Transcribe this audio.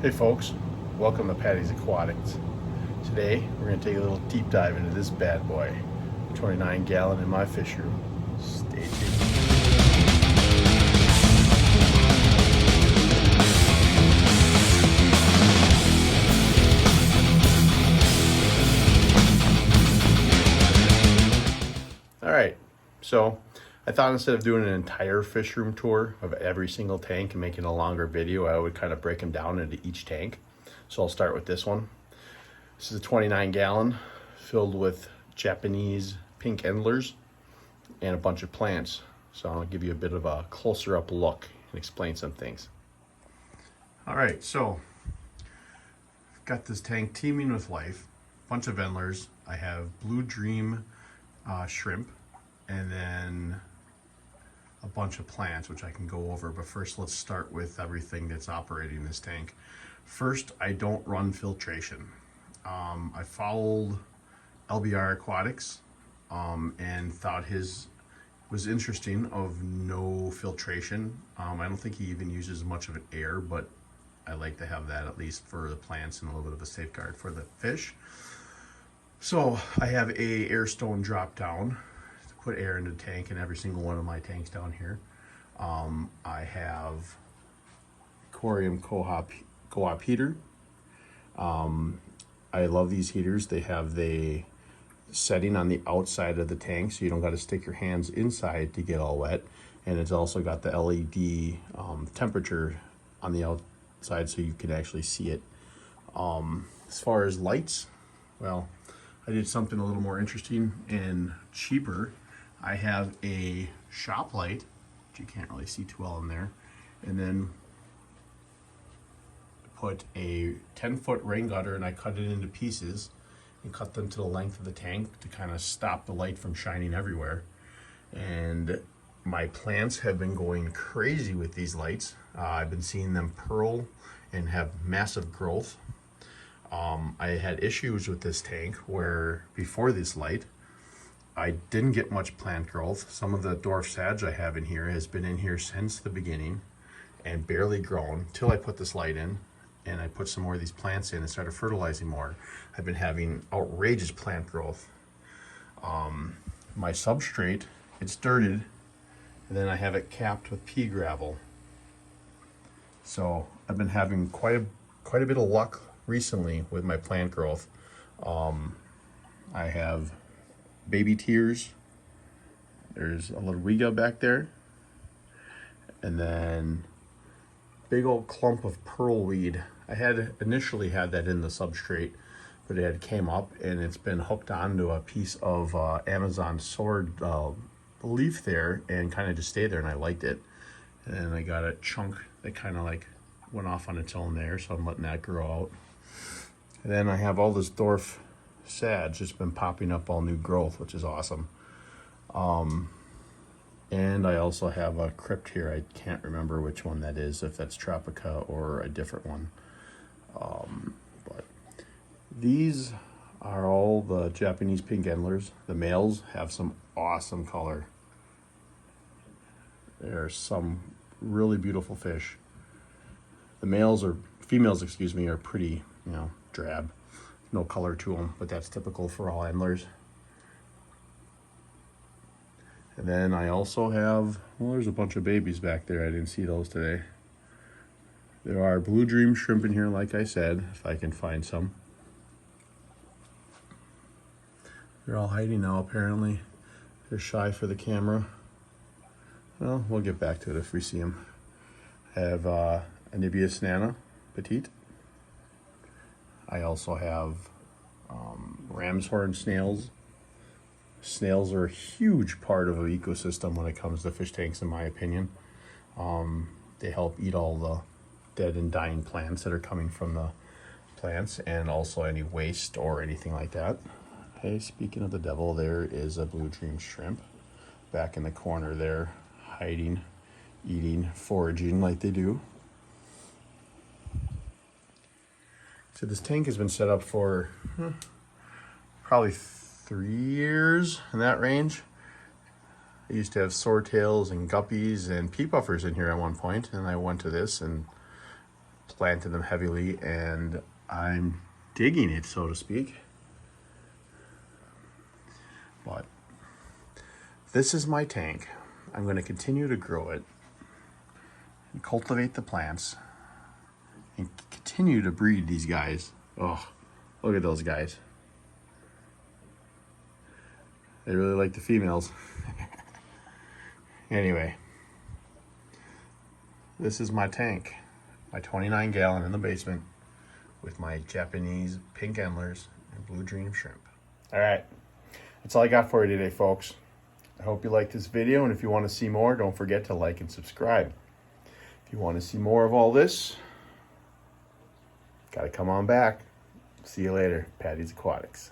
Hey folks, welcome to Patty's Aquatics. Today we're going to take a little deep dive into this bad boy, 29 gallon in my fish room. Stay tuned. Alright, so I thought instead of doing an entire fish room tour of every single tank and making a longer video, I would kind of break them down into each tank. So I'll start with this one. This is a 29 gallon filled with Japanese pink Endlers and a bunch of plants. So I'll give you a bit of a closer up look and explain some things. All right, so I've got this tank teeming with life, bunch of Endlers. I have Blue Dream shrimp, and then a bunch of plants, which I can go over. But first, let's start with everything that's operating this tank. First, I don't run filtration. I followed LBR Aquatics and thought his was interesting of no filtration. I don't think he even uses much of an air, but I like to have that at least for the plants and a little bit of a safeguard for the fish. So I have a air stone drop down to put air into the tank in every single one of my tanks down here. I have aquarium co-op heater. I love these heaters. They have the setting on the outside of the tank, so you don't got to stick your hands inside to get all wet. And it's also got the LED temperature on the outside, so you can actually see it. As far as lights, well, I did something a little more interesting and cheaper. I have a shop light, which you can't really see too well in there, and then put a 10-foot rain gutter, and I cut it into pieces and cut them to the length of the tank to kind of stop the light from shining everywhere. And my plants have been going crazy with these lights. I've been seeing them pearl and have massive growth. I had issues with this tank where before this light, I didn't get much plant growth. Some of the dwarf sage I have in here has been in here since the beginning and barely grown till I put this light in. And I put some more of these plants in and started fertilizing more. I've been having outrageous plant growth. My substrate, it's dirted, and then I have it capped with pea gravel. So I've been having quite a bit of luck recently with my plant growth. I have baby tears. There's a little Riga back there, and then big old clump of pearlweed. I had initially had that in the substrate, but it had came up and it's been hooked onto a piece of Amazon sword leaf there and kind of just stayed there, and I liked it. And then I got a chunk that kind of like went off on its own there, so I'm letting that grow out. And then I have all this dwarf sage that's been popping up all new growth, which is awesome. And I also have a crypt here. I can't remember which one that is, if that's Tropica or a different one. But these are all the Japanese pink Endlers. The males have some awesome color. There are some really beautiful fish. The females, excuse me, are pretty, drab. No color to them, but that's typical for all Endlers. And then I also have, well, there's a bunch of babies back there. I didn't see those today. There are Blue Dream shrimp in here, like I said, if I can find some. They're all hiding now, apparently. They're shy for the camera. Well, we'll get back to it if we see them. I have Anibius nana, petite. I also have ram's horn snails. Snails are a huge part of an ecosystem when it comes to fish tanks, in my opinion. They help eat all the dead and dying plants that are coming from the plants, and also any waste or anything like that. Hey, speaking of the devil, there is a Blue Dream shrimp back in the corner there, hiding, eating, foraging like they do. So this tank has been set up for probably 3 years, in that range. I used to have swordtails and guppies and pea puffers in here at one point, and I went to this and planted them heavily, and I'm digging it, so to speak. But this is my tank. I'm going to continue to grow it and cultivate the plants and continue to breed these guys. Oh, look at those guys. They really like the females. Anyway, this is my tank, my 29 gallon in the basement with my Japanese pink Endlers and blue dream shrimp. All right, that's all I got for you today, folks. I hope you liked this video, and if you want to see more, don't forget to like and subscribe. If you want to see more of all this, gotta come on back. See you later, Patty's Aquatics.